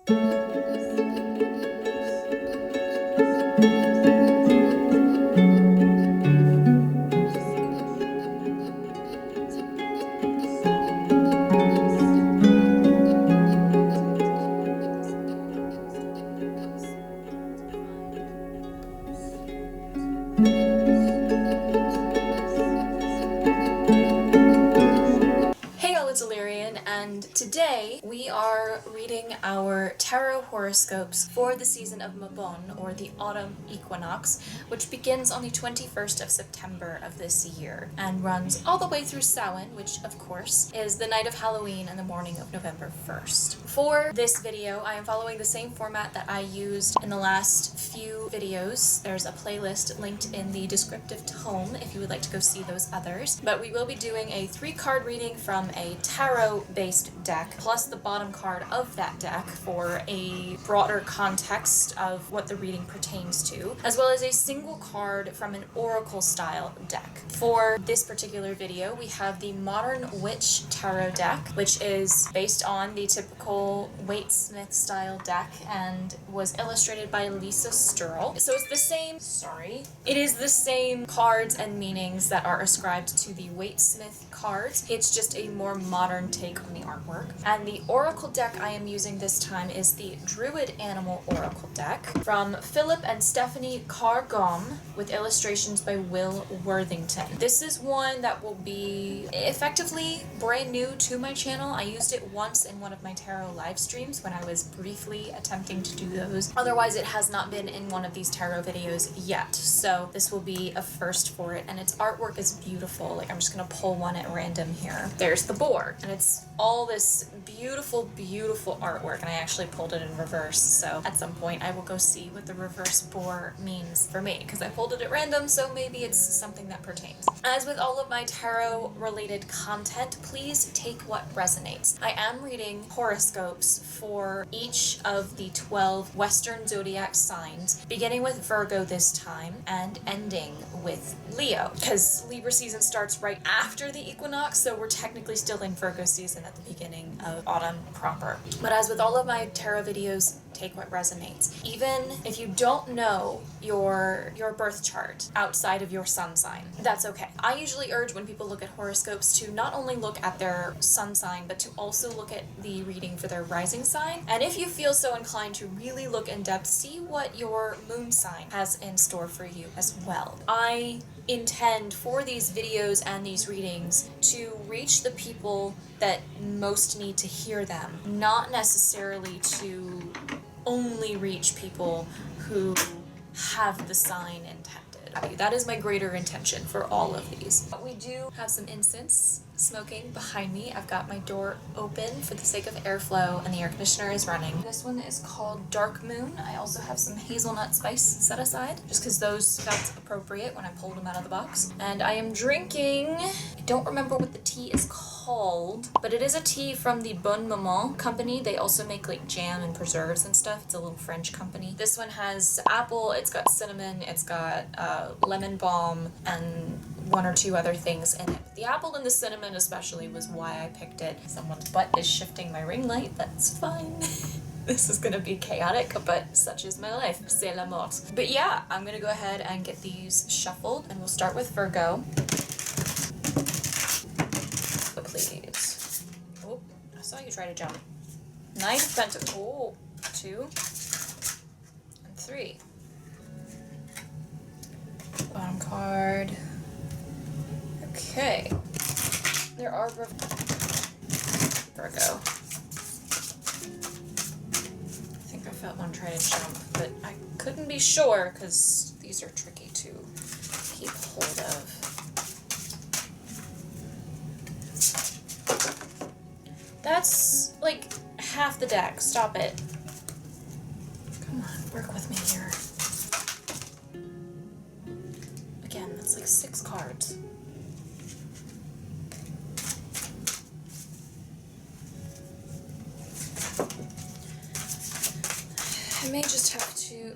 It's Alirien, and today we are reading our tarot horoscopes for the season of Mabon, or the Autumn Equinox, which begins on the 21st of September of this year and runs all the way through Samhain, which of course is the night of Halloween and the morning of November 1st. For this video, I am following the same format that I used in the last few videos. There's a playlist linked in the descriptive tome if you would like to go see those others, but we will be doing a 3-card reading from a tarot-based deck, plus the bottom card of that deck for a broader context of what the reading pertains to, as well as a single card from an oracle-style deck. For this particular video, we have the Modern Witch Tarot deck, which is based on the typical Waite-Smith-style deck and was illustrated by Lisa Sturl. So it's the same, it is the same cards and meanings that are ascribed to the Waite-Smith cards. It's just a more modern take on the artwork. And the oracle deck I am using this time is the Druid Animal Oracle deck from Philip and Stephanie Cargom with illustrations by Will Worthington. This is one that will be effectively brand new to my channel. I used it once in one of my tarot live streams when I was briefly attempting to do those. Otherwise, it has not been in one of these tarot videos yet. So this will be a first for it, and its artwork is beautiful. Like, I'm just gonna pull one at random here. There's the board, and it's all this beautiful, beautiful artwork, and I actually pulled it in reverse, so at some point I will go see what the reverse boar means for me, because I pulled it at random, so maybe it's something that pertains. As with all of my tarot-related content, please take what resonates. I am reading horoscopes for each of the 12 Western zodiac signs, beginning with Virgo this time, and ending with Leo, because Libra season starts right after the equinox, so we're technically still in Virgo season at the beginning of autumn proper. But as with all of my tarot videos, take what resonates. Even if you don't know your birth chart outside of your sun sign, that's okay. I usually urge when people look at horoscopes to not only look at their sun sign, but to also look at the reading for their rising sign. And if you feel so inclined to really look in depth, see what your moon sign has in store for you as well. I intend for these videos and these readings to reach the people that most need to hear them, not necessarily to only reach people who have the sign intended. That is my greater intention for all of these. We do have some incense smoking behind me. I've got my door open for the sake of airflow, and the air conditioner is running. This one is called Dark Moon. I also have some hazelnut spice set aside, just because those felt appropriate when I pulled them out of the box. And I am drinking, I don't remember what the tea is called, but it is a tea from the Bonne Maman company. They also make like jam and preserves and stuff. It's a little French company. This one has apple, it's got cinnamon, it's got lemon balm, and one or two other things in it. The apple and the cinnamon especially was why I picked it. Someone's butt is shifting my ring light, that's fine. This is gonna be chaotic, but such is my life. C'est la mort. But yeah, I'm gonna go ahead and get these shuffled, and we'll start with Virgo. Please. Oh, I saw you try to jump. Nine of Pentacles. Oh, 2 and 3. Bottom card. Okay. There are Virgo. I think I felt one try to jump, but I couldn't be sure because these are tricky to keep hold of. That's like half the deck. Stop it. Come on, work with me here. Again, that's like 6 cards. I may just have to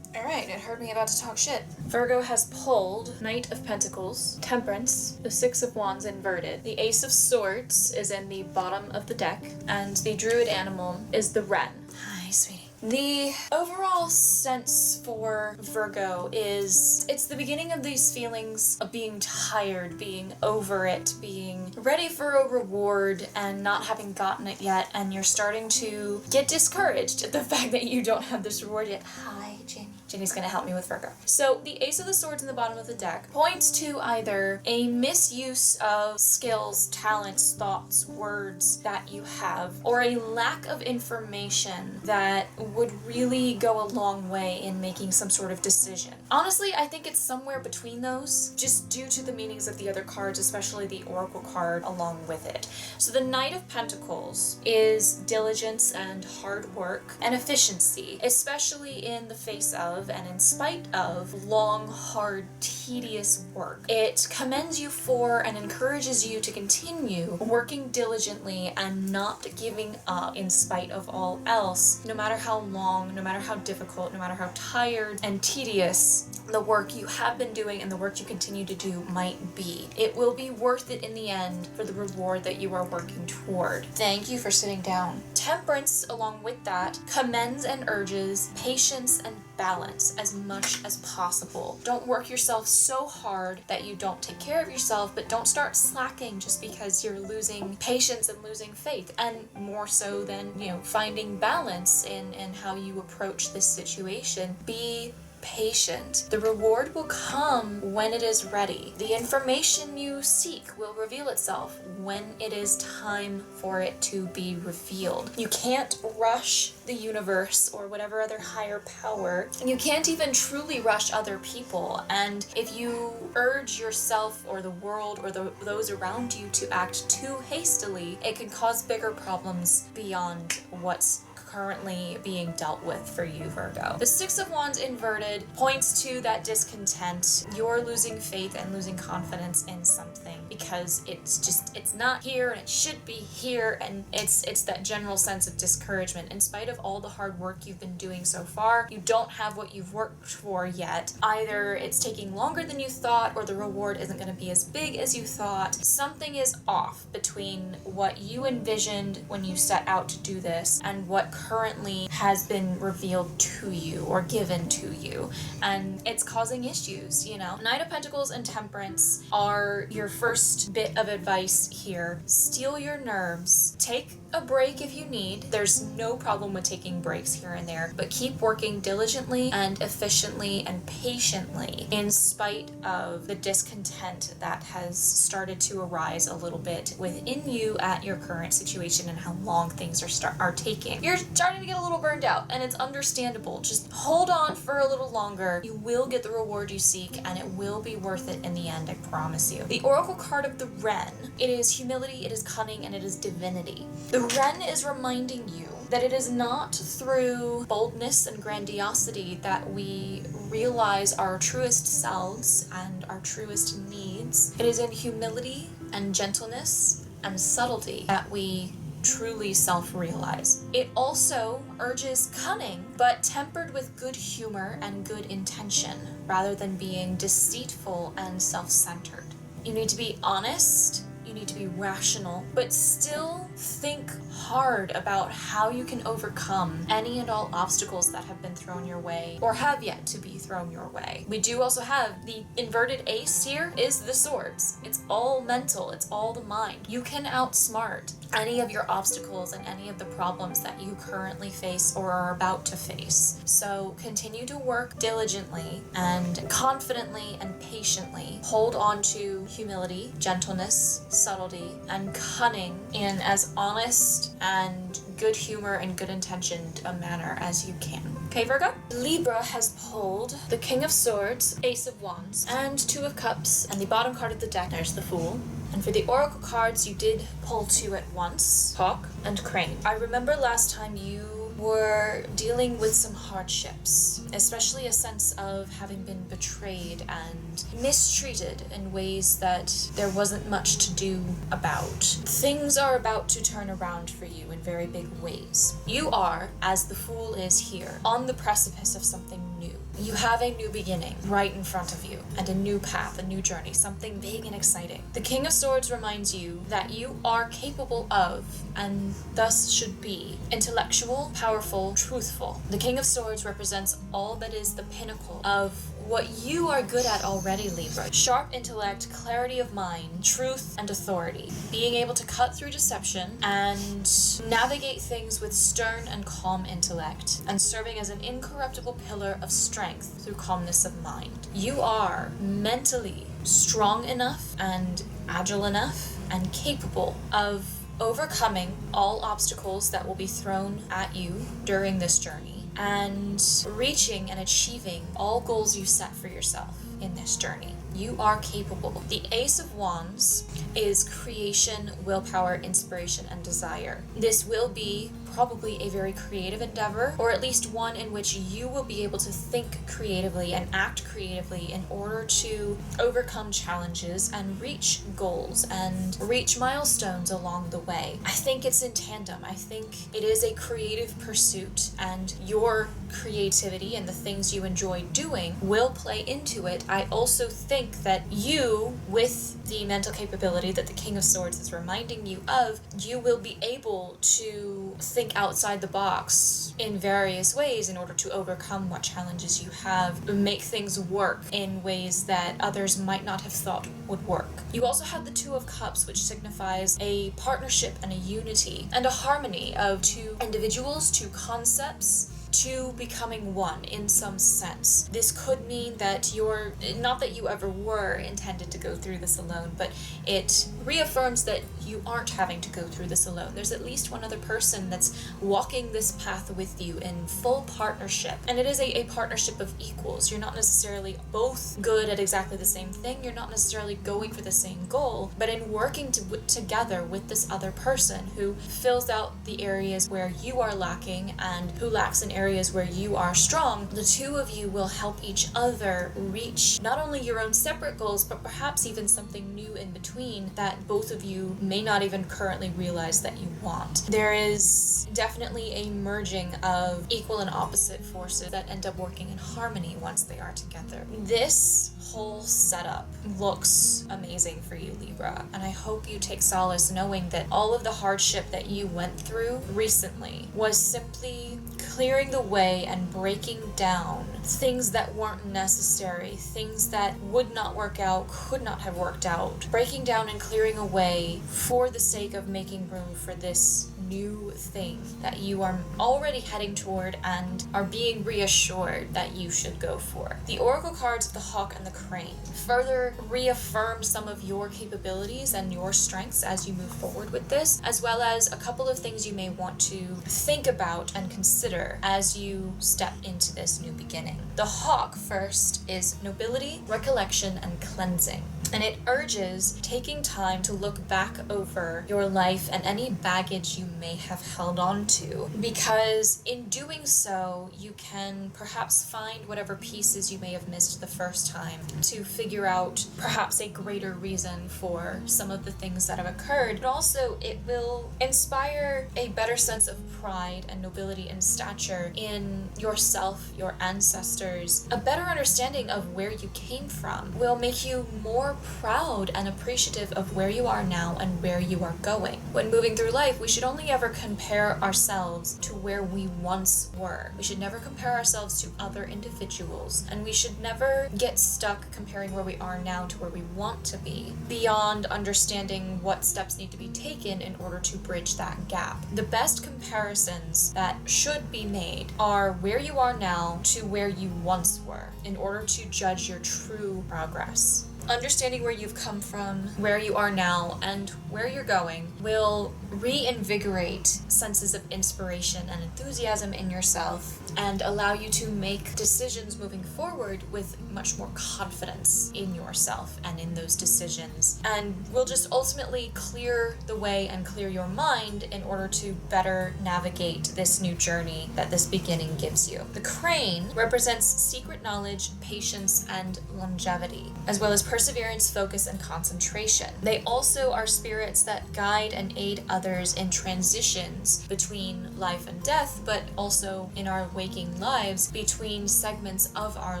Alright, it heard me about to talk shit. Virgo has pulled Knight of Pentacles, Temperance, the Six of Wands inverted. The Ace of Swords is in the bottom of the deck, and the Druid animal is the Wren. Hi, sweetie. The overall sense for Virgo is it's the beginning of these feelings of being tired, being over it, being ready for a reward and not having gotten it yet, and you're starting to get discouraged at the fact that you don't have this reward yet. Hi, Jenny. Jenny's gonna help me with Virgo. So the Ace of the Swords in the bottom of the deck points to either a misuse of skills, talents, thoughts, words that you have, or a lack of information that would really go a long way in making some sort of decision. Honestly, I think it's somewhere between those, just due to the meanings of the other cards, especially the Oracle card along with it. So the Knight of Pentacles is diligence and hard work and efficiency, especially in the face of and in spite of long, hard, tedious work. It commends you for and encourages you to continue working diligently and not giving up in spite of all else, no matter how long, no matter how difficult, no matter how tired and tedious the work you have been doing and the work you continue to do might be. It will be worth it in the end for the reward that you are working toward. Thank you for sitting down. Temperance, along with that, commends and urges patience and balance as much as possible. Don't work yourself so hard that you don't take care of yourself, but don't start slacking just because you're losing patience and losing faith. And more so than, finding balance in how you approach this situation. Be patient. The reward will come when it is ready. The information you seek will reveal itself when it is time for it to be revealed. You can't rush the universe or whatever other higher power, and you can't even truly rush other people. And if you urge yourself or the world or those around you to act too hastily, it can cause bigger problems beyond what's currently being dealt with for you, Virgo. The Six of Wands inverted points to that discontent. You're losing faith and losing confidence in something because it's not here and it should be here, and it's that general sense of discouragement. In spite of all the hard work you've been doing so far, you don't have what you've worked for yet. Either it's taking longer than you thought, or the reward isn't going to be as big as you thought. Something is off between what you envisioned when you set out to do this and what currently has been revealed to you or given to you, and it's causing issues. Knight of Pentacles and Temperance are your first bit of advice here. Steel your nerves. Take a break if you need. There's no problem with taking breaks here and there, but keep working diligently and efficiently and patiently in spite of the discontent that has started to arise a little bit within you at your current situation and how long things are taking. You're starting to get a little burned out, and it's understandable. Just hold on for a little longer. You will get the reward you seek, and it will be worth it in the end, I promise you. The Oracle card of the Wren. It is humility, it is cunning, and it is divinity. The Wren is reminding you that it is not through boldness and grandiosity that we realize our truest selves and our truest needs. It is in humility and gentleness and subtlety that we truly self-realize. It also urges cunning, but tempered with good humor and good intention, rather than being deceitful and self-centered. You need to be honest, you need to be rational, but still think hard about how you can overcome any and all obstacles that have been thrown your way or have yet to be thrown your way. We do also have the inverted ace here is the swords. It's all mental, it's all the mind. You can outsmart any of your obstacles and any of the problems that you currently face or are about to face. So continue to work diligently and confidently and patiently. Hold on to humility, gentleness, subtlety, and cunning in as honest and good humor and good intentioned a manner as you can. Okay, Virgo? Libra has pulled the King of Swords, Ace of Wands, and Two of Cups, and the bottom card of the deck, there's the Fool. And for the Oracle cards, you did pull two at once, Hawk and Crane. I remember last time you were dealing with some hardships, especially a sense of having been betrayed and mistreated in ways that there wasn't much to do about. Things are about to turn around for you in very big ways. You are, as the Fool is here, on the precipice of something new. You have a new beginning right in front of you, and a new path, a new journey, something big and exciting. The King of Swords reminds you that you are capable of, and thus should be, intellectual, powerful, truthful. The King of Swords represents all that is the pinnacle of what you are good at already, Libra. Sharp intellect, clarity of mind, truth, and authority. Being able to cut through deception and navigate things with stern and calm intellect, and serving as an incorruptible pillar of strength through calmness of mind. You are mentally strong enough and agile enough and capable of overcoming all obstacles that will be thrown at you during this journey, and reaching and achieving all goals you set for yourself in this journey. You are capable. The Ace of Wands is creation, willpower, inspiration, and desire. This will be probably a very creative endeavor, or at least one in which you will be able to think creatively and act creatively in order to overcome challenges and reach goals and reach milestones along the way. I think it's in tandem. I think it is a creative pursuit, and your creativity and the things you enjoy doing will play into it. I also think that you, with the mental capability that the King of Swords is reminding you of, you will be able to think outside the box in various ways in order to overcome what challenges you have, make things work in ways that others might not have thought would work. You also have the Two of Cups, which signifies a partnership and a unity and a harmony of two individuals, two concepts, to becoming one in some sense. This could mean that you're, not that you ever were intended to go through this alone, but it reaffirms that you aren't having to go through this alone. There's at least one other person that's walking this path with you in full partnership. And it is a partnership of equals. You're not necessarily both good at exactly the same thing. You're not necessarily going for the same goal, but in working together with this other person who fills out the areas where you are lacking and who lacks in areas where you are strong, the two of you will help each other reach not only your own separate goals, but perhaps even something new in between that both of you may not even currently realize that you want. There is definitely a merging of equal and opposite forces that end up working in harmony once they are together. This whole setup looks amazing for you, Libra, and I hope you take solace knowing that all of the hardship that you went through recently was simply clearing the way and breaking down things that weren't necessary, things that would not work out, could not have worked out, breaking down and clearing away for the sake of making room for this new thing that you are already heading toward and are being reassured that you should go for. The Oracle cards of the Hawk and the Crane further reaffirm some of your capabilities and your strengths as you move forward with this, as well as a couple of things you may want to think about and consider as you step into this new beginning. The Hawk first is nobility, recollection, and cleansing. And it urges taking time to look back over your life and any baggage you may have held on to, because in doing so, you can perhaps find whatever pieces you may have missed the first time to figure out perhaps a greater reason for some of the things that have occurred. But also, it will inspire a better sense of pride and nobility and stature in yourself, your ancestors. A better understanding of where you came from will make you more proud and appreciative of where you are now and where you are going. When moving through life, we should only ever compare ourselves to where we once were. We should never compare ourselves to other individuals, and we should never get stuck comparing where we are now to where we want to be, beyond understanding what steps need to be taken in order to bridge that gap. The best comparisons that should be made are where you are now to where you once were, in order to judge your true progress. Understanding where you've come from, where you are now, and where you're going will reinvigorate senses of inspiration and enthusiasm in yourself and allow you to make decisions moving forward with much more confidence in yourself and in those decisions, and will just ultimately clear the way and clear your mind in order to better navigate this new journey that this beginning gives you. The Crane represents secret knowledge, patience, and longevity, as well as perseverance, focus, and concentration. They also are spirits that guide and aid others in transitions between life and death, but also in our way waking lives between segments of our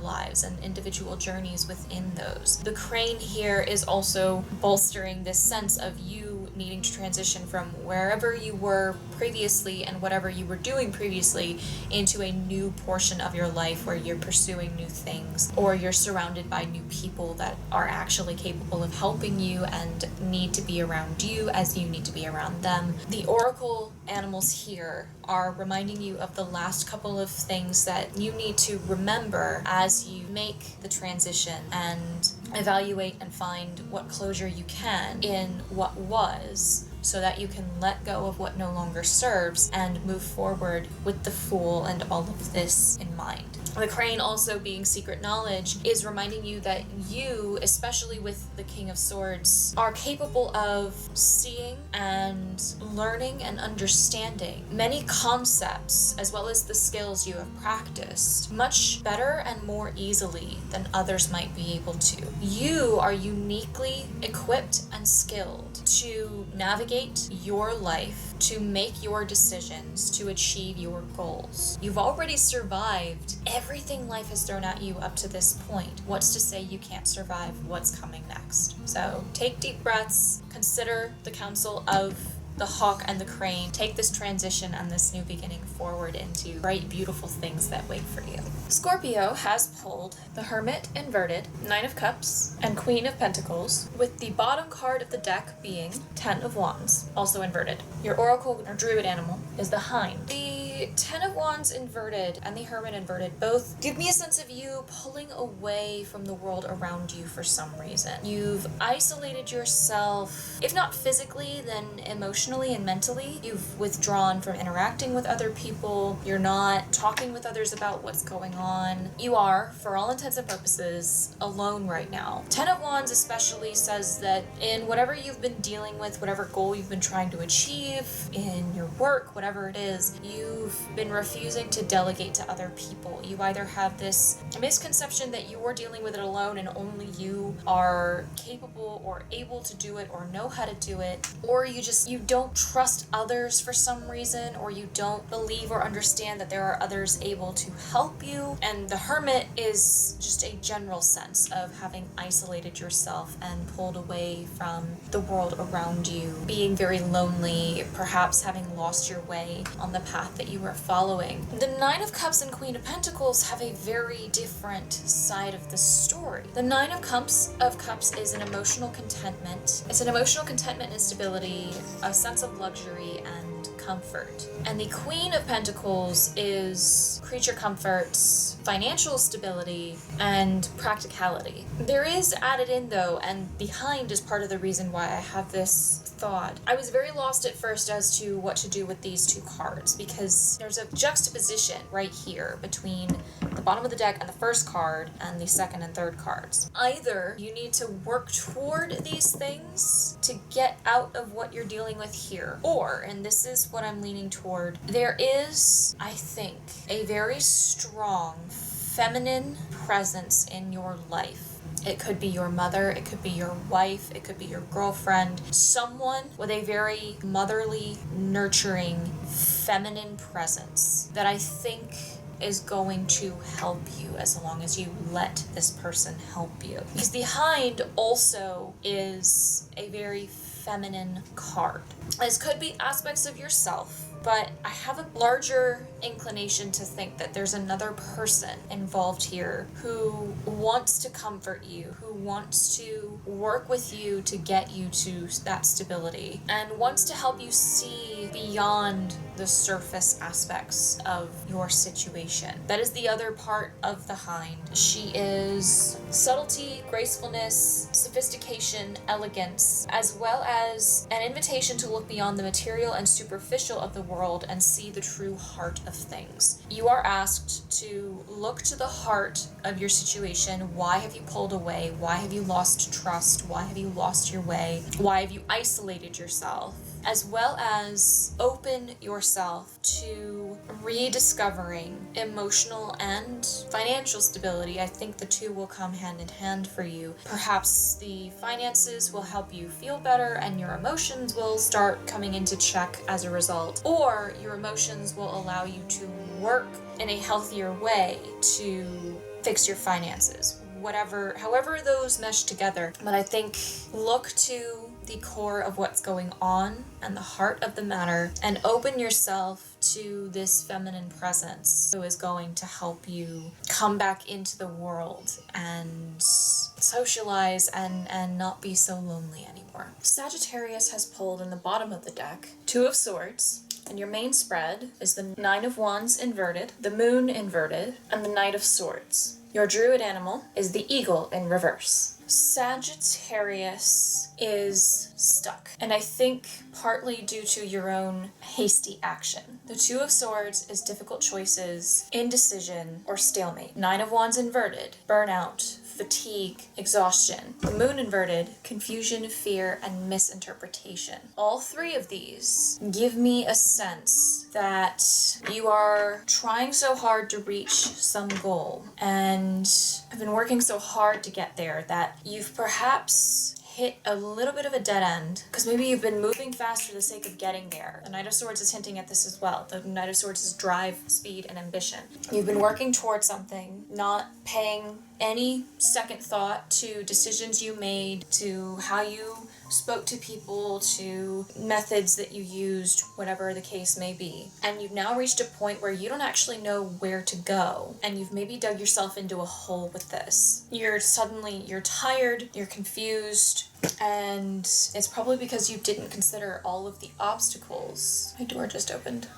lives and individual journeys within those. The crane here is also bolstering this sense of you needing to transition from wherever you were previously and whatever you were doing previously into a new portion of your life where you're pursuing new things, or you're surrounded by new people that are actually capable of helping you and need to be around you as you need to be around them. The oracle animals here are reminding you of the last couple of things that you need to remember as you make the transition and evaluate and find what closure you can in what was, so that you can let go of what no longer serves and move forward with the Fool and all of this in mind. The crane, also being secret knowledge, is reminding you that you, especially with the King of Swords, are capable of seeing and learning and understanding many concepts as well as the skills you have practiced much better and more easily than others might be able to. You are uniquely equipped and skilled to navigate your life, to make your decisions, to achieve your goals. You've already survived everything life has thrown at you up to this point. What's to say you can't survive what's coming next? So take deep breaths, consider the counsel of the hawk and the crane. Take this transition and this new beginning forward into bright, beautiful things that wait for you. Scorpio has pulled the Hermit inverted, Nine of Cups, and Queen of Pentacles, with the bottom card of the deck being Ten of Wands, also inverted. Your oracle or druid animal is the Hind. The Ten of Wands inverted and the Hermit inverted both give me a sense of you pulling away from the world around you for some reason. You've isolated yourself, if not physically, then emotionally and mentally. You've withdrawn from interacting with other people. You're not talking with others about what's going on. You are, for all intents and purposes, alone right now. Ten of Wands especially says that in whatever you've been dealing with, whatever goal you've been trying to achieve in your work, whatever it is, you've been refusing to delegate to other people. You either have this misconception that you're dealing with it alone and only you are capable or able to do it or know how to do it, or you don't trust others for some reason, or you don't believe or understand that there are others able to help you. And the Hermit is just a general sense of having isolated yourself and pulled away from the world around you, being very lonely, perhaps having lost your way on the path that you were following. The Nine of Cups and Queen of Pentacles have a very different side of the story. The Nine of Cups is an emotional contentment. It's an emotional contentment and stability, a sense of luxury and comfort. And the Queen of Pentacles is creature comforts, financial stability, and practicality. There is added in though, and behind is part of the reason why I have this thought. I was very lost at first as to what to do with these two cards, because there's a juxtaposition right here between the bottom of the deck and the first card and the second and third cards. Either you need to work toward these things to get out of what you're dealing with here, or, and this is what I'm leaning toward, there is, I think, a very strong feminine presence in your life. It could be your mother, it could be your wife, it could be your girlfriend, someone with a very motherly, nurturing, feminine presence that I think is going to help you as long as you let this person help you. Because the Hind also is a very feminine card. This could be aspects of yourself, but I have a larger inclination to think that there's another person involved here who wants to comfort you, who wants to work with you to get you to that stability, and wants to help you see beyond the surface aspects of your situation. That is the other part of the Hind. She is subtlety, gracefulness, sophistication, elegance, as well as an invitation to look beyond the material and superficial of the world and see the true heart of things. You are asked to look to the heart of your situation. Why have you pulled away? Why have you lost trust? Why have you lost your way? Why have you isolated yourself? As well as open yourself to rediscovering emotional and financial stability. I think the two will come hand in hand for you. Perhaps the finances will help you feel better and your emotions will start coming into check as a result, or your emotions will allow you to work in a healthier way to fix your finances, however those mesh together. But I think look to the core of what's going on and the heart of the matter, and open yourself to this feminine presence who is going to help you come back into the world and socialize and not be so lonely anymore. Sagittarius has pulled in the bottom of the deck Two of Swords, and your main spread is the Nine of Wands inverted, the Moon inverted, and the Knight of Swords. Your druid animal is the eagle in reverse. Sagittarius is stuck, and I think partly due to your own hasty action. The Two of Swords is difficult choices, indecision, or stalemate. Nine of Wands inverted, burnout, fatigue, exhaustion. The Moon inverted, confusion, fear, and misinterpretation. All three of these give me a sense that you are trying so hard to reach some goal and have been working so hard to get there that you've perhaps hit a little bit of a dead end, because maybe you've been moving fast for the sake of getting there. The Knight of Swords is hinting at this as well. The Knight of Swords is drive, speed, and ambition. You've been working towards something, not paying any second thought to decisions you made, to how you spoke to people, to methods that you used, whatever the case may be. And you've now reached a point where you don't actually know where to go, and you've maybe dug yourself into a hole with this. You're tired, you're confused, and it's probably because you didn't consider all of the obstacles. My door just opened.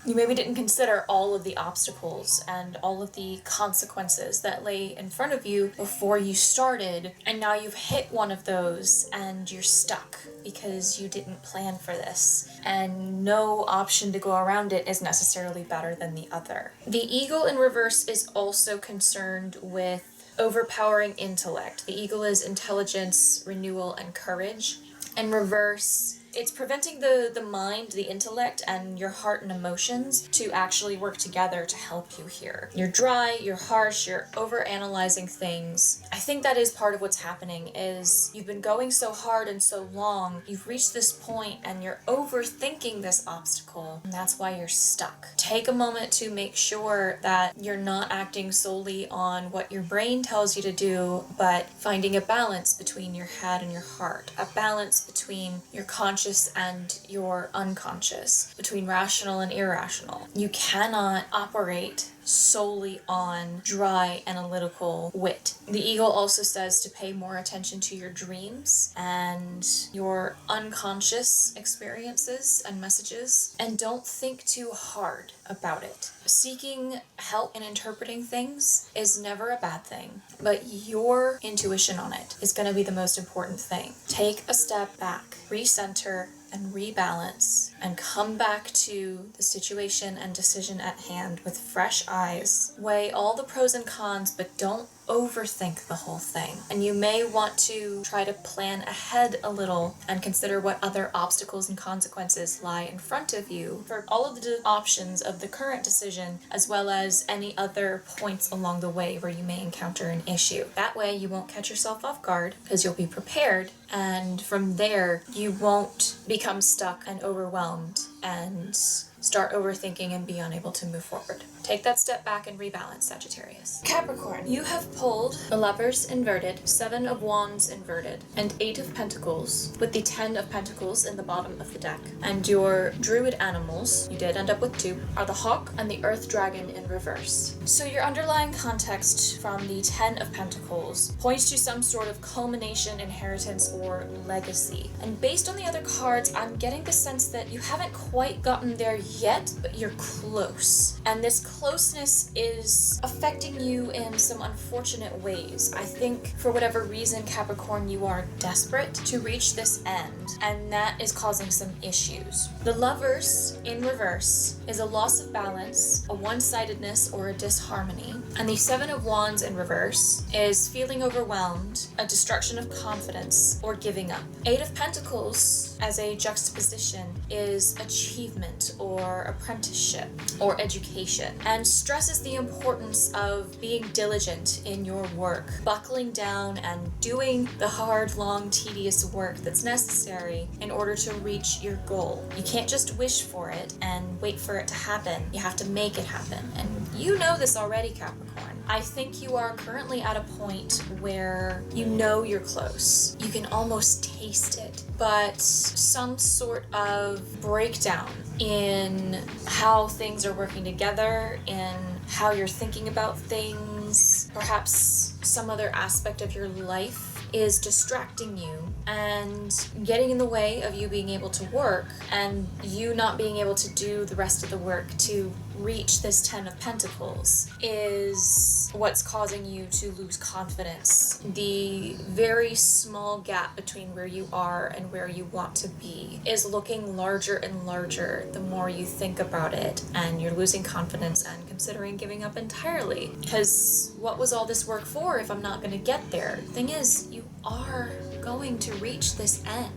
You maybe didn't consider all of the obstacles and all of the consequences that lay in front of you before you started, and now you've hit one of those and you're stuck because you didn't plan for this, and no option to go around it is necessarily better than the other. The eagle in reverse is also concerned with overpowering intellect. The eagle is intelligence, renewal, and courage. In reverse, it's preventing the mind, the intellect, and your heart and emotions to actually work together to help you here. You're dry, you're harsh, you're over-analyzing things. I think that is part of what's happening, is you've been going so hard and so long, you've reached this point and you're overthinking this obstacle, and that's why you're stuck. Take a moment to make sure that you're not acting solely on what your brain tells you to do, but finding a balance between your head and your heart, a balance between your conscious and your unconscious, between rational and irrational. You cannot operate solely on dry analytical wit. The eagle also says to pay more attention to your dreams and your unconscious experiences and messages, and don't think too hard about it. Seeking help in interpreting things is never a bad thing, but your intuition on it is going to be the most important thing. Take a step back, recenter, and rebalance, and come back to the situation and decision at hand with fresh eyes. Weigh all the pros and cons, but don't overthink the whole thing. And you may want to try to plan ahead a little and consider what other obstacles and consequences lie in front of you for all of the options of the current decision, as well as any other points along the way where you may encounter an issue. That way you won't catch yourself off guard, because you'll be prepared, and from there you won't become stuck and overwhelmed and start overthinking and be unable to move forward. Take that step back and rebalance, Sagittarius. Capricorn, you have pulled the Lovers inverted, Seven of Wands inverted, and Eight of Pentacles, with the 10 of Pentacles in the bottom of the deck. And your druid animals, you did end up with two, are the Hawk and the Earth Dragon in reverse. So your underlying context from the 10 of Pentacles points to some sort of culmination, inheritance, or legacy. And based on the other cards, I'm getting the sense that you haven't quite gotten there yet, but you're close. And this closeness is affecting you in some unfortunate ways. I think for whatever reason, Capricorn, you are desperate to reach this end, and that is causing some issues. The Lovers in reverse is a loss of balance, a one-sidedness, or a disharmony. And the Seven of Wands in reverse is feeling overwhelmed, a destruction of confidence, or giving up. Eight of Pentacles as a juxtaposition is achievement or your apprenticeship or education, and stresses the importance of being diligent in your work, buckling down and doing the hard, long, tedious work that's necessary in order to reach your goal. You can't just wish for it and wait for it to happen. You have to make it happen. And you know this already, Capricorn. I think you are currently at a point where you know you're close. You can almost taste it, but some sort of breakdown in how things are working together, in how you're thinking about things, perhaps some other aspect of your life is distracting you and getting in the way of you being able to work, and you not being able to do the rest of the work to reach this 10 of Pentacles is what's causing you to lose confidence. The very small gap between where you are and where you want to be is looking larger and larger the more you think about it, and you're losing confidence and considering giving up entirely. Because what was all this work for if I'm not going to get there? Thing is, you are going to reach this end.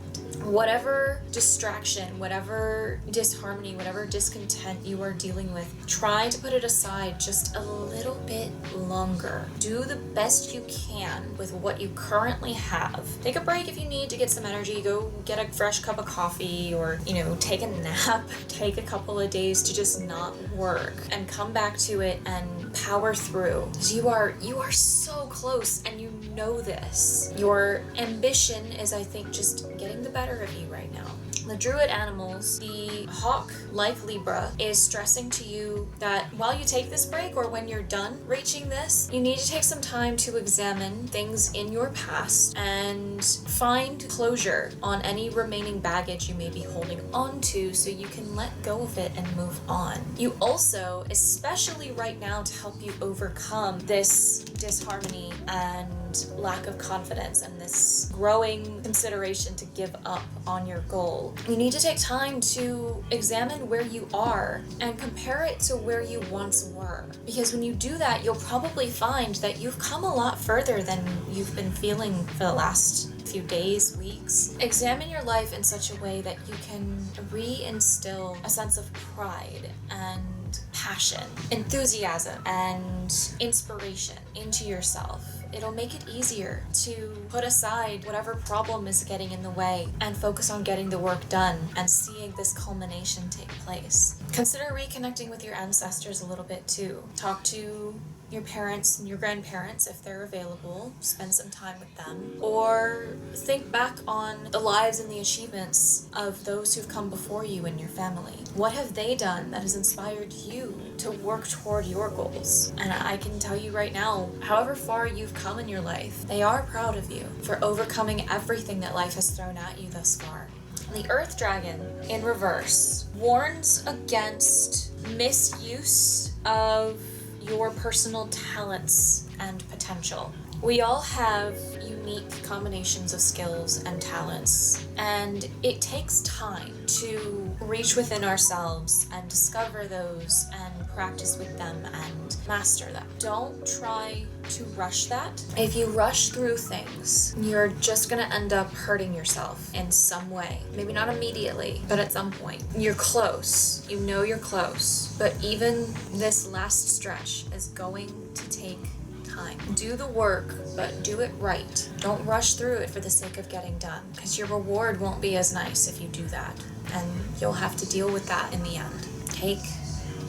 Whatever distraction, whatever disharmony, whatever discontent you are dealing with, try to put it aside just a little bit longer. Do the best you can with what you currently have. Take a break if you need to get some energy. Go get a fresh cup of coffee, or, take a nap. Take a couple of days to just not work and come back to it and power through. Because you are so close, and you know this. Your ambition is, I think, just getting the better of you right now. The druid animals, the hawk, like Libra, is stressing to you that while you take this break, or when you're done reaching this, you need to take some time to examine things in your past and find closure on any remaining baggage you may be holding on to, so you can let go of it and move on. You also, especially right now, to help you overcome this disharmony and lack of confidence and this growing consideration to give up on your goal, you need to take time to examine where you are and compare it to where you once were. Because when you do that, you'll probably find that you've come a lot further than you've been feeling for the last few days, weeks. Examine your life in such a way that you can reinstill a sense of pride and passion, enthusiasm, and inspiration into yourself. It'll make it easier to put aside whatever problem is getting in the way and focus on getting the work done and seeing this culmination take place. Consider reconnecting with your ancestors a little bit too. Talk to your parents and your grandparents if they're available. Spend some time with them. Or think back on the lives and the achievements of those who've come before you in your family. What have they done that has inspired you to work toward your goals? And I can tell you right now, however far you've come in your life, they are proud of you for overcoming everything that life has thrown at you thus far. The Earth Dragon in reverse warns against misuse of your personal talents and potential. We all have unique combinations of skills and talents, and it takes time to reach within ourselves and discover those and practice with them and master them. Don't try to rush that. If you rush through things, you're just gonna end up hurting yourself in some way. Maybe not immediately, but at some point. You're close. You know you're close. But even this last stretch is going to take time. Do the work, but do it right. Don't rush through it for the sake of getting done, because your reward won't be as nice if you do that, and you'll have to deal with that in the end. Take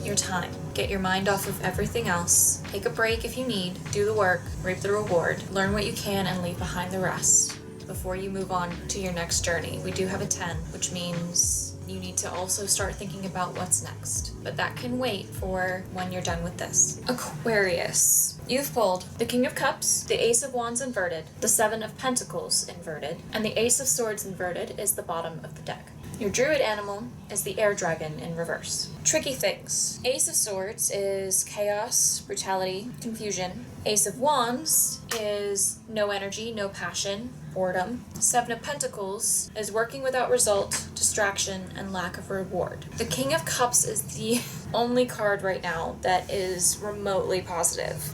your time. Get your mind off of everything else. Take a break if you need. Do the work. Reap the reward. Learn what you can and leave behind the rest before you move on to your next journey. We do have a 10, which means you need to also start thinking about what's next. But that can wait for when you're done with this. Aquarius. You've pulled the King of Cups, the Ace of Wands inverted, the Seven of Pentacles inverted, and the Ace of Swords inverted is the bottom of the deck. Your druid animal is the air dragon in reverse. Tricky things. Ace of Swords is chaos, brutality, confusion. Ace of Wands is no energy, no passion, boredom. Seven of Pentacles is working without result, distraction, and lack of reward. The King of Cups is the only card right now that is remotely positive.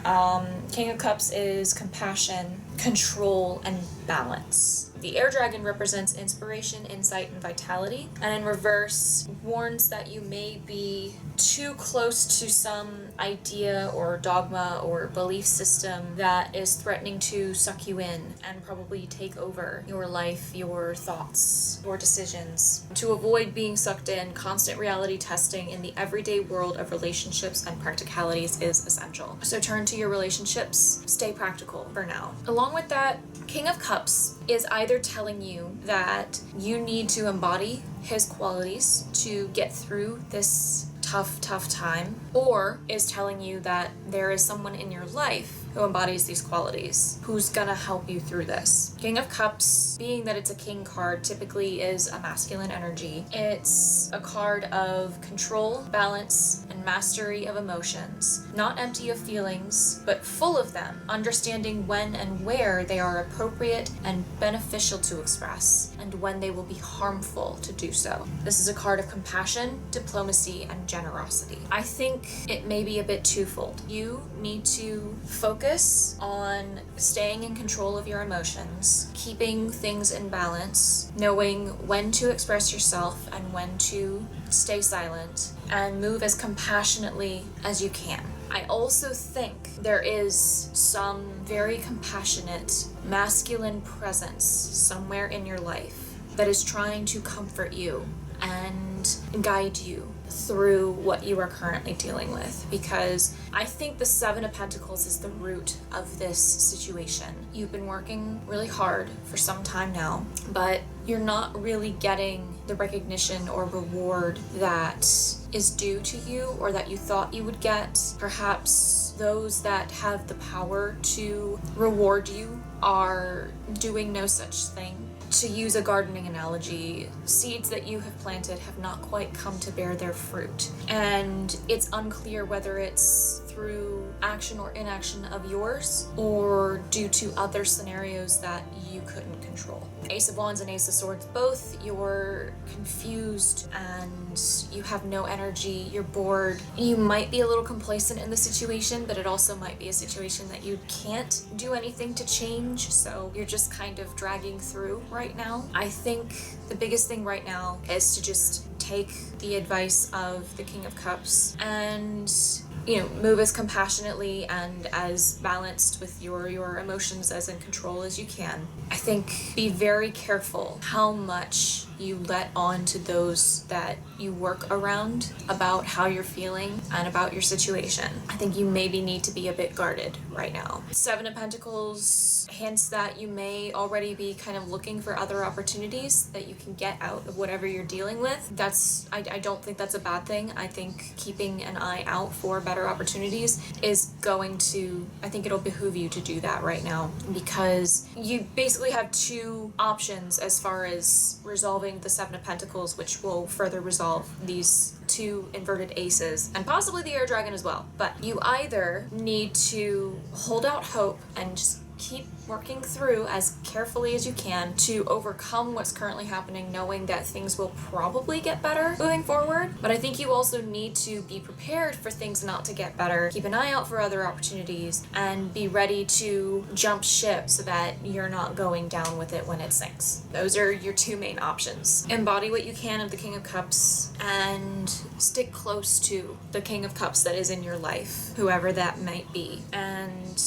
King of Cups is compassion, control, and balance. The air dragon represents inspiration, insight, and vitality, and in reverse warns that you may be too close to some idea or dogma or belief system that is threatening to suck you in and probably take over your life, your thoughts, your decisions. To avoid being sucked in, constant reality testing in the everyday world of relationships and practicalities is essential. So turn to your relationships, stay practical for now. Along with that, King of Cups is either telling you that you need to embody his qualities to get through this tough time, or is telling you that there is someone in your life who embodies these qualities, who's gonna help you through this. King of Cups, being that it's a king card, typically is a masculine energy. It's a card of control, balance, and mastery of emotions. Not empty of feelings, but full of them, understanding when and where they are appropriate and beneficial to express, and when they will be harmful to do so. This is a card of compassion, diplomacy, and generosity. I think it may be a bit twofold. You need to focus on staying in control of your emotions, keeping things in balance, knowing when to express yourself and when to stay silent, and move as compassionately as you can. I also think there is some very compassionate masculine presence somewhere in your life that is trying to comfort you and guide you through what you are currently dealing with, because I think the Seven of Pentacles is the root of this situation. You've been working really hard for some time now, but you're not really getting the recognition or reward that is due to you or that you thought you would get. Perhaps those that have the power to reward you are doing no such thing. To use a gardening analogy, seeds that you have planted have not quite come to bear their fruit. And it's unclear whether it's through action or inaction of yours or due to other scenarios that you couldn't control. Ace of Wands and Ace of Swords, both you're confused and you have no energy, you're bored. You might be a little complacent in the situation, but it also might be a situation that you can't do anything to change, so you're just kind of dragging through right now. I think the biggest thing right now is to just take the advice of the King of Cups and move as compassionately and as balanced with your emotions as in control as you can. I think be very careful how much you let on to those that you work around about how you're feeling and about your situation. I think you maybe need to be a bit guarded right now. Seven of Pentacles hints that you may already be kind of looking for other opportunities that you can get out of whatever you're dealing with. I don't think that's a bad thing. I think keeping an eye out for better opportunities is I think it'll behoove you to do that right now, because you basically have two options as far as resolving the Seven of Pentacles, which will further resolve these two inverted aces and possibly the air dragon as well. But you either need to hold out hope and just keep working through as carefully as you can to overcome what's currently happening, knowing that things will probably get better moving forward. But I think you also need to be prepared for things not to get better, keep an eye out for other opportunities, and be ready to jump ship so that you're not going down with it when it sinks. Those are your two main options. Embody what you can of the King of Cups and stick close to the King of Cups that is in your life, whoever that might be. And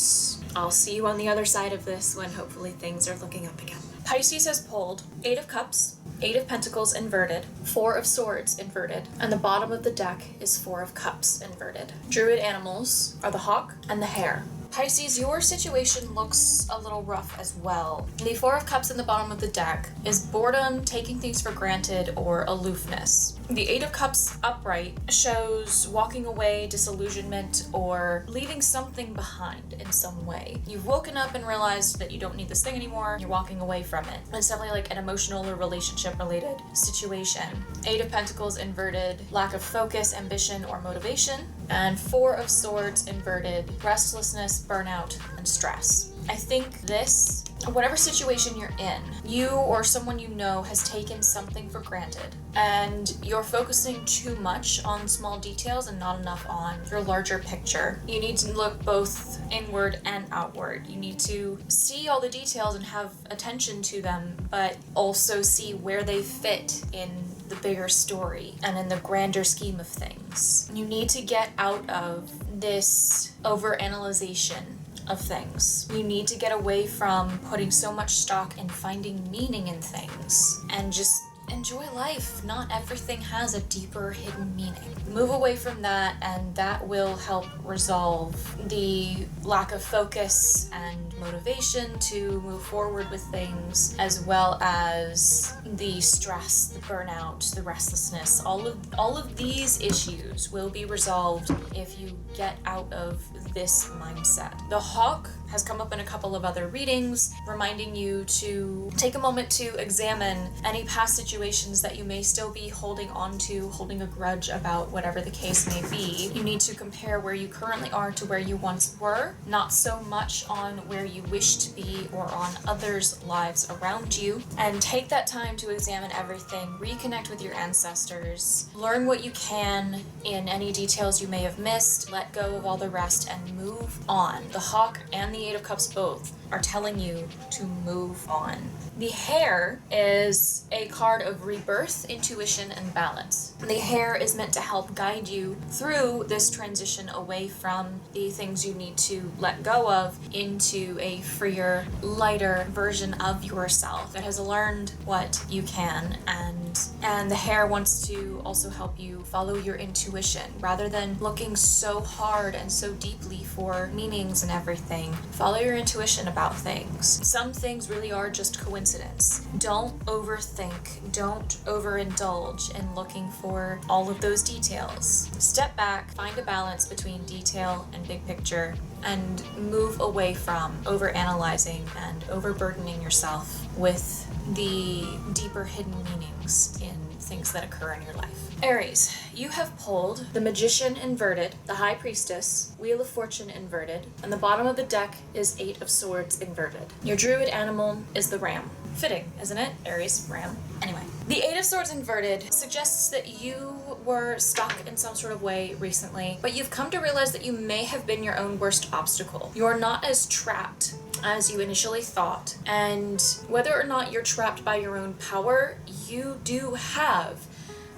I'll see you on the other side of this when hopefully things are looking up again. Pisces has pulled Eight of Cups, Eight of Pentacles inverted, Four of Swords inverted, and the bottom of the deck is Four of Cups inverted. Druid animals are the hawk and the hare. Pisces, your situation looks a little rough as well. The Four of Cups in the bottom of the deck is boredom, taking things for granted, or aloofness. The Eight of Cups upright shows walking away, disillusionment, or leaving something behind in some way. You've woken up and realized that you don't need this thing anymore, you're walking away from it. It's definitely like an emotional or relationship related situation. Eight of Pentacles inverted, lack of focus, ambition, or motivation. And Four of Swords inverted, restlessness, burnout, and stress. I think this whatever situation you're in, you or someone you know has taken something for granted, and you're focusing too much on small details and not enough on your larger picture. You need to look both inward and outward. You need to see all the details and have attention to them, but also see where they fit in the bigger story and in the grander scheme of things. You need to get out of this overanalyzation of things. You need to get away from putting so much stock in finding meaning in things and just enjoy life. Not everything has a deeper hidden meaning. Move away from that, and that will help resolve the lack of focus and motivation to move forward with things, as well as the stress, the burnout, the restlessness. All of these issues will be resolved if you get out of this mindset. The hawk has come up in a couple of other readings, reminding you to take a moment to examine any past situations that you may still be holding on to, holding a grudge about, whatever the case may be. You need to compare where you currently are to where you once were, not so much on where you wish to be or on others' lives around you, and take that time to examine everything, reconnect with your ancestors, learn what you can in any details you may have missed, let go of all the rest, and move on. The hawk and the Eight of Cups both are telling you to move on. The hare is a card of rebirth, intuition, and balance. The hare is meant to help guide you through this transition away from the things you need to let go of into a freer, lighter version of yourself that has learned what you can, and the hare wants to also help you follow your intuition rather than looking so hard and so deeply for meanings and everything. Follow your intuition about things. Some things really are just coincidence. Don't overthink. Don't overindulge in looking for all of those details. Step back, find a balance between detail and big picture, and move away from overanalyzing and overburdening yourself with the deeper hidden meanings in things that occur in your life. Aries, you have pulled the Magician inverted, the High Priestess, Wheel of Fortune inverted, and the bottom of the deck is Eight of Swords inverted. Your druid animal is the ram. Fitting, isn't it? Aries, ram. Anyway, the Eight of Swords inverted suggests that you were stuck in some sort of way recently, but you've come to realize that you may have been your own worst obstacle. You're not as trapped as you initially thought, and whether or not you're trapped by your own power, you do have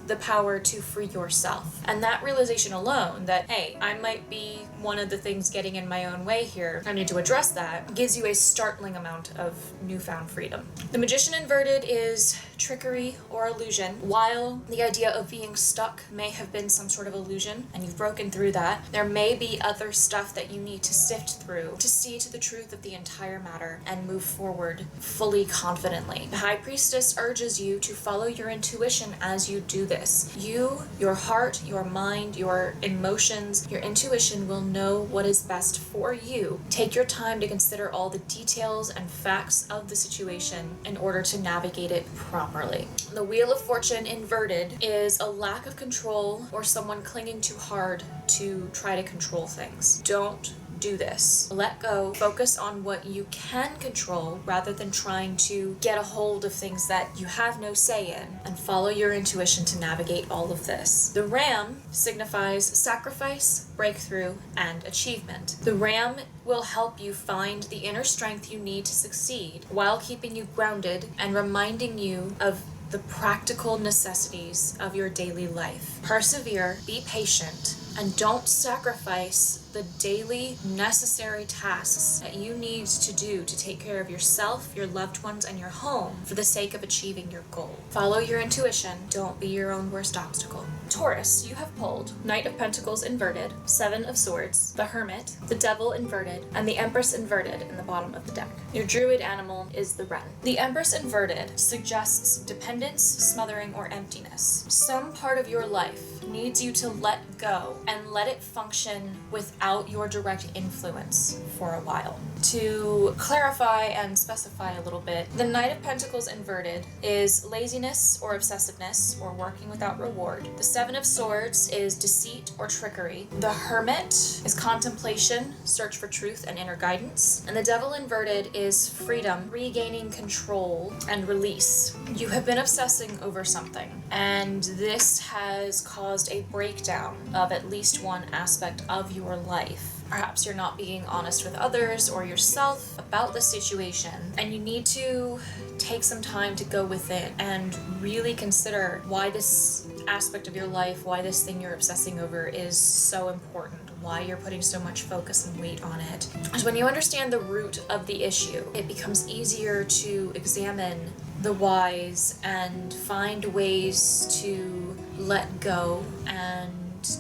the power to free yourself. And that realization alone, that, hey, I might be one of the things getting in my own way here, I need to address that, gives you a startling amount of newfound freedom. The Magician inverted is trickery or illusion. While the idea of being stuck may have been some sort of illusion and you've broken through that, there may be other stuff that you need to sift through to see to the truth of the entire matter and move forward fully confidently. The High Priestess urges you to follow your intuition as you do this. You, your heart, your mind, your emotions, your intuition will know what is best for you. Take your time to consider all the details and facts of the situation in order to navigate it properly. The Wheel of Fortune inverted is a lack of control or someone clinging too hard to try to control things. Don't do this. Let go. Focus on what you can control rather than trying to get a hold of things that you have no say in, and follow your intuition to navigate all of this. The ram signifies sacrifice, breakthrough, and achievement. The ram will help you find the inner strength you need to succeed while keeping you grounded and reminding you of the practical necessities of your daily life. Persevere, be patient, and don't sacrifice the daily necessary tasks that you need to do to take care of yourself, your loved ones, and your home for the sake of achieving your goal. Follow your intuition. Don't be your own worst obstacle. Taurus, you have pulled Knight of Pentacles inverted, Seven of Swords, the Hermit, the Devil inverted, and the Empress inverted in the bottom of the deck. Your druid animal is the wren. The Empress inverted suggests dependence, smothering, or emptiness. Some part of your life needs you to let go and let it function without your direct influence for a while. To clarify and specify a little bit, the Knight of Pentacles inverted is laziness or obsessiveness or working without reward. The Seven of Swords is deceit or trickery. The Hermit is contemplation, search for truth and inner guidance. And the Devil inverted is freedom, regaining control and release. You have been obsessing over something, and this has caused a breakdown of at least one aspect of your life. Perhaps you're not being honest with others or yourself about the situation, and you need to take some time to go within and really consider why this aspect of your life, why this thing you're obsessing over is so important, why you're putting so much focus and weight on it. Because when you understand the root of the issue, it becomes easier to examine the whys and find ways to let go and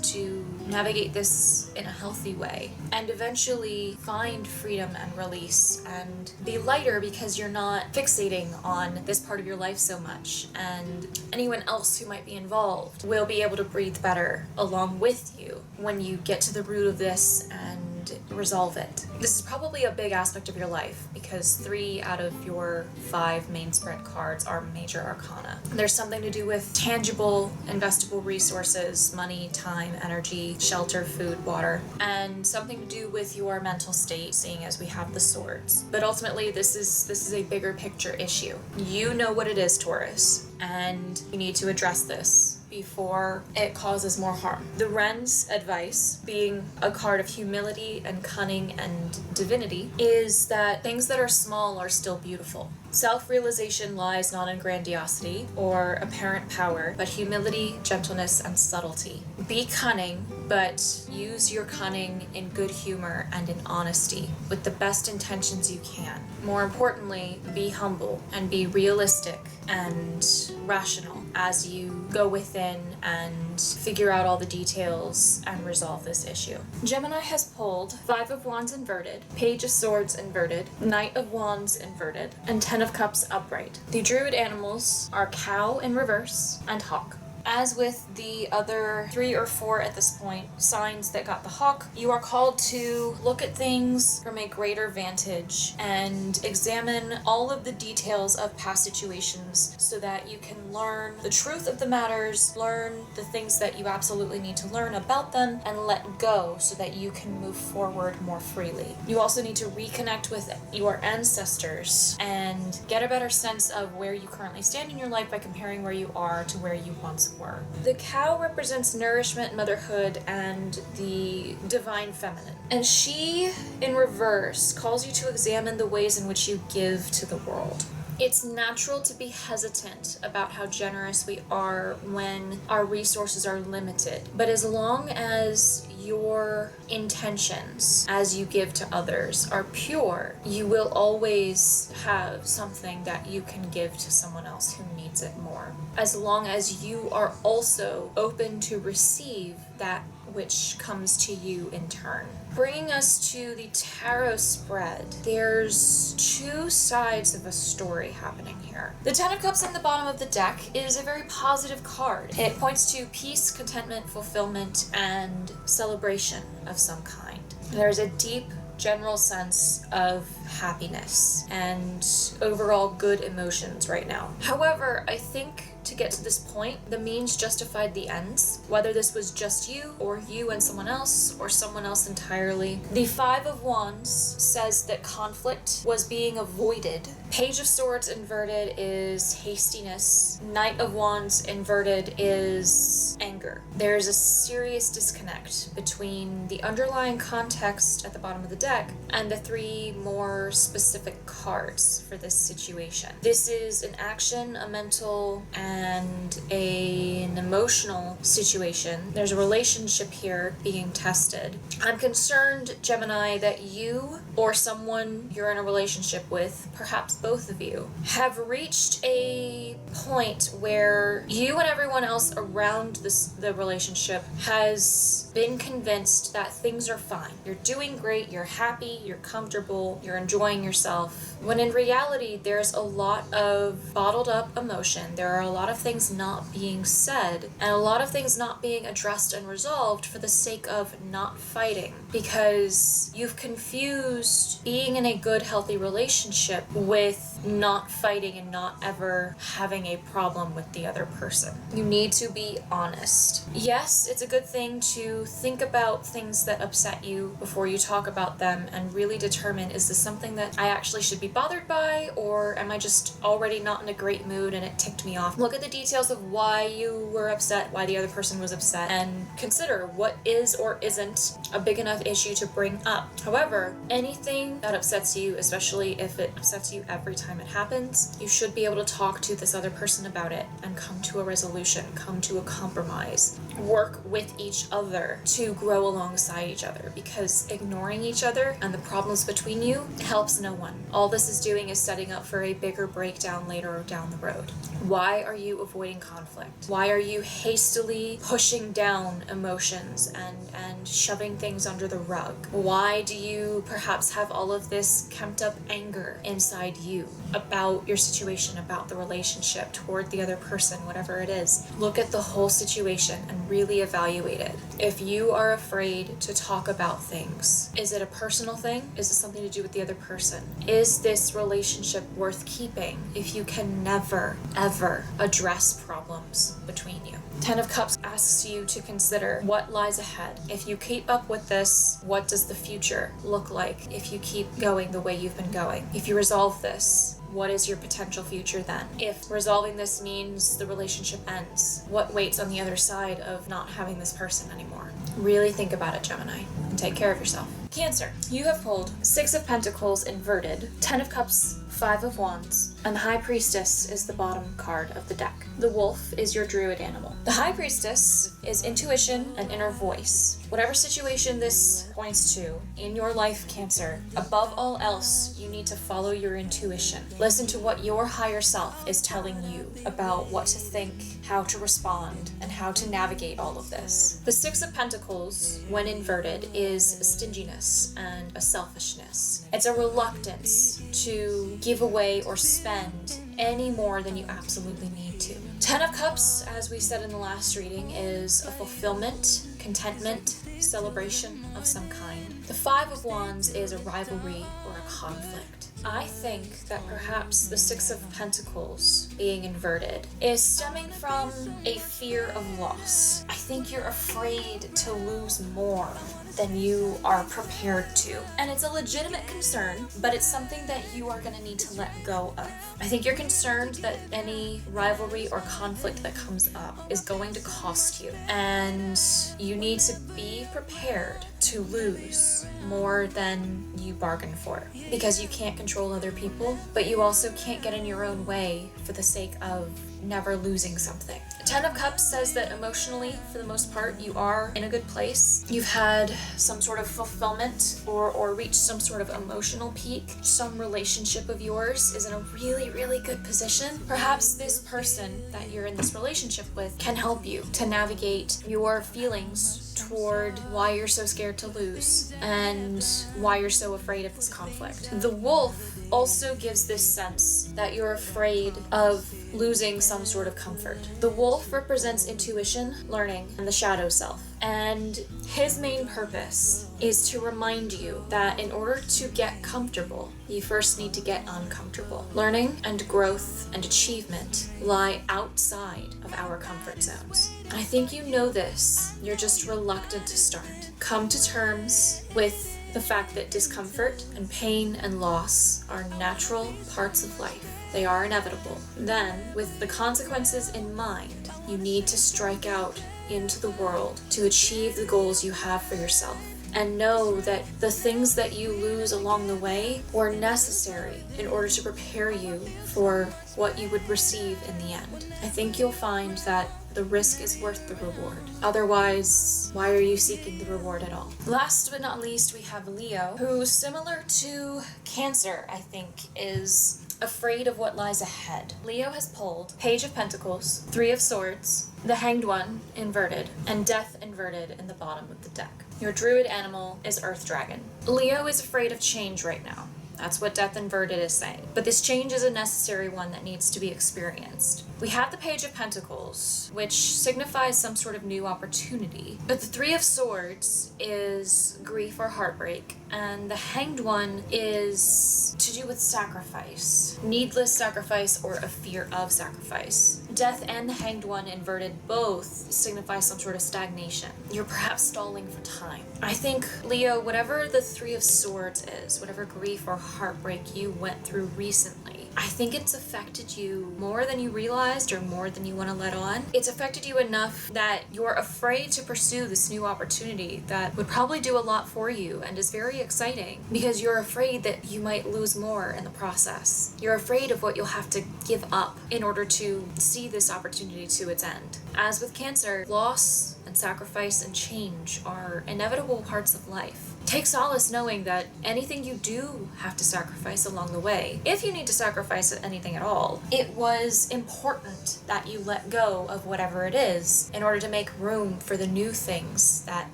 to navigate this in a healthy way and eventually find freedom and release and be lighter because you're not fixating on this part of your life so much, and anyone else who might be involved will be able to breathe better along with you when you get to the root of this and resolve it. This is probably a big aspect of your life because 3 out of your 5 main spread cards are major arcana. There's something to do with tangible, investable resources, money, time, energy, shelter, food, water, and something to do with your mental state, seeing as we have the swords. But ultimately, this is a bigger picture issue. You know what it is, Taurus, and you need to address this before it causes more harm. The Wren's advice, being a card of humility and cunning and divinity, is that things that are small are still beautiful. Self-realization lies not in grandiosity or apparent power, but humility, gentleness, and subtlety. Be cunning, but use your cunning in good humor and in honesty, with the best intentions you can. More importantly, be humble and be realistic and rational as you go within and figure out all the details and resolve this issue. Gemini has pulled 5 of Wands inverted, Page of Swords inverted, Knight of Wands inverted, and 10 of Cups upright. The Druid animals are cow in reverse and hawk. As with the other 3 or 4 at this point, signs that got the hawk, you are called to look at things from a greater vantage and examine all of the details of past situations so that you can learn the truth of the matters, learn the things that you absolutely need to learn about them, and let go so that you can move forward more freely. You also need to reconnect with your ancestors and get a better sense of where you currently stand in your life by comparing where you are to where you once were. The cow represents nourishment, motherhood, and the divine feminine. And she, in reverse, calls you to examine the ways in which you give to the world. It's natural to be hesitant about how generous we are when our resources are limited. But as long as your intentions as you give to others are pure, you will always have something that you can give to someone else who needs it more. As long as you are also open to receive that which comes to you in turn. Bringing us to the tarot spread, there's 2 sides of a story happening here. The 10 of Cups in the bottom of the deck is a very positive card. It points to peace, contentment, fulfillment, and celebration of some kind. There's a deep general sense of happiness and overall good emotions right now. However, I think to get to this point, the means justified the ends, whether this was just you or you and someone else or someone else entirely. The 5 of Wands says that conflict was being avoided. Page of Swords inverted is hastiness. Knight of Wands inverted is anger. There's a serious disconnect between the underlying context at the bottom of the deck and the 3 more specific cards for this situation. This is an action, a mental, and an emotional situation. There's a relationship here being tested. I'm concerned, Gemini, that you or someone you're in a relationship with, perhaps both of you, have reached a point where you and everyone else around this the relationship has been convinced that things are fine. You're doing great, you're happy, you're comfortable, you're enjoying yourself. When in reality, there's a lot of bottled up emotion. There are a lot of things not being said and a lot of things not being addressed and resolved for the sake of not fighting, because you've confused being in a good, healthy relationship with not fighting and not ever having a problem with the other person. You need to be honest. Yes, it's a good thing to think about things that upset you before you talk about them and really determine, is this something that I actually should be bothered by, or am I just already not in a great mood and it ticked me off? Look at the details of why you were upset, why the other person was upset, and consider what is or isn't a big enough issue to bring up. However, anything that upsets you, especially if it upsets you every time it happens, you should be able to talk to this other person about it and come to a resolution, come to a compromise, work with each other to grow alongside each other, because ignoring each other and the problems between you helps no one. All this is doing is setting up for a bigger breakdown later down the road. Why are you avoiding conflict? Why are you hastily pushing down emotions and shoving things under the rug? Why do you perhaps have all of this kempt up anger inside you about your situation, about the relationship, toward the other person, whatever it is? Look at the whole situation and really evaluate it. If you are afraid to talk about things, is it a personal thing? Is it something to do with the other person? Is this relationship worth keeping if you can never, ever address problems between you? Ten of Cups asks you to consider what lies ahead. If you keep up with this, what does the future look like if you keep going the way you've been going? If you resolve this, what is your potential future then? If resolving this means the relationship ends, what waits on the other side of not having this person anymore? Really think about it, Gemini, and take care of yourself. Cancer, you have pulled Six of Pentacles inverted, Ten of Cups, Five of Wands, and the High Priestess is the bottom card of the deck. The wolf is your druid animal. The High Priestess is intuition and inner voice. Whatever situation this points to in your life, Cancer, above all else, you need to follow your intuition. Listen to what your higher self is telling you about what to think, how to respond, and how to navigate all of this. The Six of Pentacles, when inverted, is a stinginess and a selfishness. It's a reluctance to give away or spend any more than you absolutely need to. Ten of Cups, as we said in the last reading, is a fulfillment, contentment, celebration of some kind. The Five of Wands is a rivalry or a conflict. I think that perhaps the Six of Pentacles being inverted is stemming from a fear of loss. I think you're afraid to lose more than you are prepared to. And it's a legitimate concern, but it's something that you are going to need to let go of. I think you're concerned that any rivalry or conflict that comes up is going to cost you. And you need to be prepared to lose more than you bargained for. Because you can't control other people, but you also can't get in your own way for the sake of never losing something. Ten of Cups says that emotionally, for the most part, you are in a good place. You've had some sort of fulfillment or reached some sort of emotional peak. Some relationship of yours is in a really, really good position. Perhaps this person that you're in this relationship with can help you to navigate your feelings toward why you're so scared to lose and why you're so afraid of this conflict. The wolf also gives this sense that you're afraid of losing some sort of comfort. The wolf represents intuition, learning, and the shadow self. And his main purpose is to remind you that in order to get comfortable, you first need to get uncomfortable. Learning and growth and achievement lie outside of our comfort zones. I think you know this. You're just reluctant to start. Come to terms with the fact that discomfort and pain and loss are natural parts of life. They are inevitable. Then, with the consequences in mind, you need to strike out into the world to achieve the goals you have for yourself. And know that the things that you lose along the way were necessary in order to prepare you for what you would receive in the end. I think you'll find that the risk is worth the reward. Otherwise, why are you seeking the reward at all? Last but not least, we have Leo, who, similar to Cancer, I think, is afraid of what lies ahead. Leo has pulled Page of Pentacles, Three of Swords, the Hanged One inverted, and Death inverted in the bottom of the deck. Your druid animal is Earth Dragon. Leo is afraid of change right now. That's what Death Inverted is saying. But this change is a necessary one that needs to be experienced. We have the Page of Pentacles, which signifies some sort of new opportunity. But the Three of Swords is grief or heartbreak, and the Hanged One is to do with sacrifice. Needless sacrifice or a fear of sacrifice. Death and the Hanged One inverted both signify some sort of stagnation. You're perhaps stalling for time. I think, Leo, whatever the Three of Swords is, whatever grief or heartbreak you went through recently, I think it's affected you more than you realized or more than you want to let on. It's affected you enough that you're afraid to pursue this new opportunity that would probably do a lot for you and is very exciting because you're afraid that you might lose more in the process. You're afraid of what you'll have to give up in order to see this opportunity to its end. As with Cancer, loss and sacrifice and change are inevitable parts of life. Take solace knowing that anything you do have to sacrifice along the way, if you need to sacrifice anything at all, it was important that you let go of whatever it is in order to make room for the new things that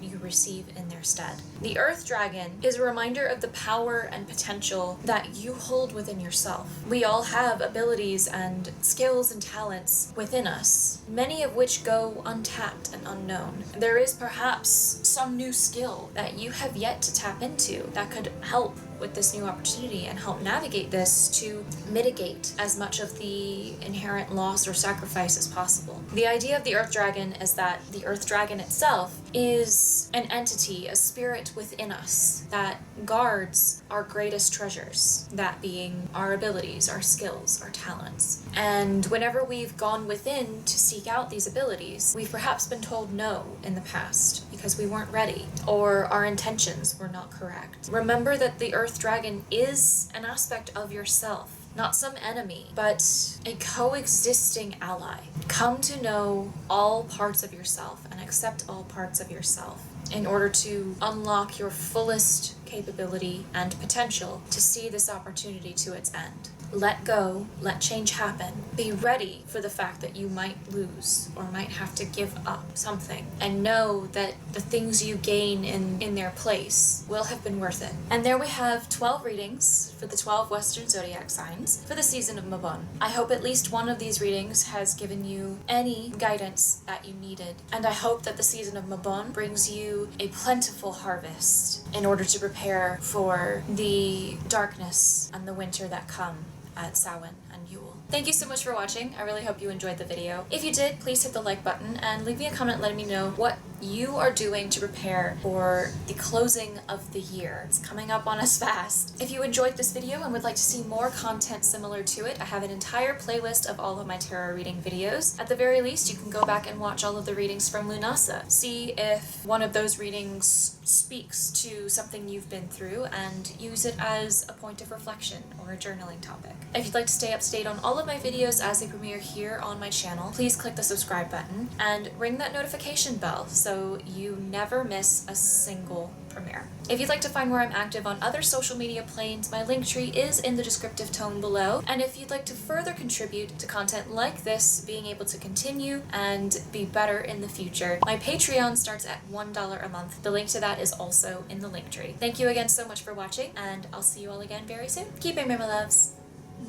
you receive in their stead. The Earth Dragon is a reminder of the power and potential that you hold within yourself. We all have abilities and skills and talents within us, many of which go untapped and unknown. There is perhaps some new skill that you have yet to tap into that could help with this new opportunity and help navigate this to mitigate as much of the inherent loss or sacrifice as possible. The idea of the Earth Dragon is that the Earth Dragon itself is an entity, a spirit within us that guards our greatest treasures, that being our abilities, our skills, our talents. And whenever we've gone within to seek out these abilities, we've perhaps been told no in the past because we weren't ready or our intentions were not correct. Remember that the Earth Dragon is an aspect of yourself, not some enemy, but a coexisting ally. Come to know all parts of yourself and accept all parts of yourself in order to unlock your fullest capability and potential to see this opportunity to its end. Let go, let change happen. Be ready for the fact that you might lose or might have to give up something, and know that the things you gain in their place will have been worth it. And there we have 12 readings for the 12 Western zodiac signs for the season of Mabon. I hope at least one of these readings has given you any guidance that you needed, and I hope that the season of Mabon brings you a plentiful harvest in order to prepare for the darkness and the winter that come at Samhain and Yule. Thank you so much for watching. I really hope you enjoyed the video. If you did, please hit the like button and leave me a comment letting me know what you are doing to prepare for the closing of the year. It's coming up on us fast. If you enjoyed this video and would like to see more content similar to it, I have an entire playlist of all of my tarot reading videos. At the very least, you can go back and watch all of the readings from Lunasa. See if one of those readings speaks to something you've been through and use it as a point of reflection or a journaling topic. If you'd like to stay up to date on all of my videos as they premiere here on my channel, please click the subscribe button and ring that notification bell so you never miss a single premiere. If you'd like to find where I'm active on other social media planes, my link tree is in the descriptive tone below. And if you'd like to further contribute to content like this, being able to continue and be better in the future, my Patreon starts at $1 a month. The link to that is also in the link tree. Thank you again so much for watching, and I'll see you all again very soon. Keep it, my loves.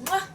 Mwah!